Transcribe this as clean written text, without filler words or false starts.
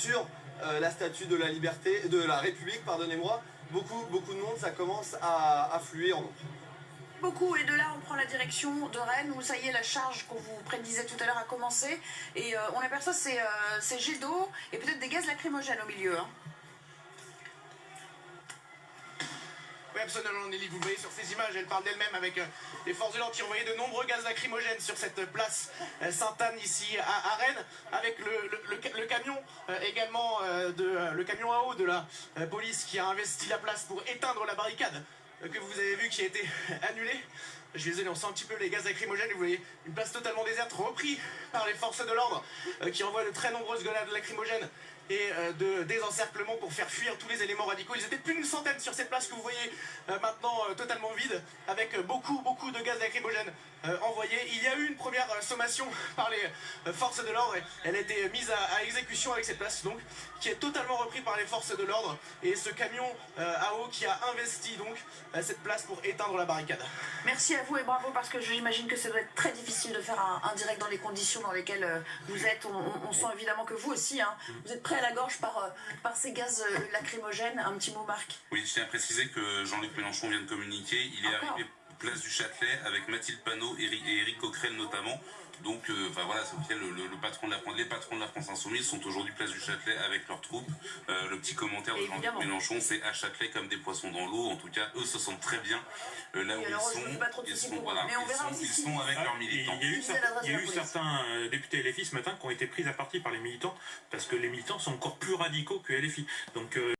sur la statue de la liberté, de la République, pardonnez-moi, beaucoup de monde, ça commence à affluer en nombre. Beaucoup, et de là on prend la direction de Rennes où ça y est, la charge qu'on vous prédisait tout à l'heure a commencé et on aperçoit ces jets d'eau et peut-être des gaz lacrymogènes au milieu. Hein. Oui, absolument, Nelly, vous le voyez sur ces images, elles parlent d'elles-mêmes avec les forces de l'ordre qui ont envoyé de nombreux gaz lacrymogènes sur cette place Sainte-Anne ici à Rennes, avec le camion également, le camion à eau de la police qui a investi la place pour éteindre la barricade que vous avez vu qui a été annulée. Je suis désolé, on sent un petit peu les gaz lacrymogènes, vous voyez une place totalement déserte, repris par les forces de l'ordre qui envoient de très nombreuses grenades lacrymogènes et de désencerclement pour faire fuir tous les éléments radicaux. Ils étaient plus d'une centaine sur cette place que vous voyez maintenant totalement vide, avec beaucoup de gaz lacrymogènes envoyés. Il y a eu une première sommation par les forces de l'ordre, elle a été mise à exécution avec cette place donc, qui est totalement repris par les forces de l'ordre, et ce camion à eau qui a investi donc cette place pour éteindre la barricade. Merci à vous et bravo, parce que j'imagine que ça doit être très difficile de faire un direct dans les conditions dans lesquelles vous êtes. On sent évidemment que vous aussi, hein, vous êtes prêts à la gorge par ces gaz lacrymogènes. Un petit mot, Marc? Oui, je tiens à préciser que Jean-Luc Mélenchon vient de communiquer. Il est arrivé place du Châtelet avec Mathilde Panot et Éric Coquerel notamment. Donc voilà, c'est officiel, les patrons de la France Insoumise sont aujourd'hui place du Châtelet avec leurs troupes. Le petit commentaire de Jean-Luc Mélenchon, c'est à Châtelet comme des poissons dans l'eau. En tout cas, eux se sentent très bien là où ils sont avec leurs militants. Il y a eu certains députés LFI ce matin qui ont été pris à partie par les militants, parce que les militants sont encore plus radicaux que LFI. Donc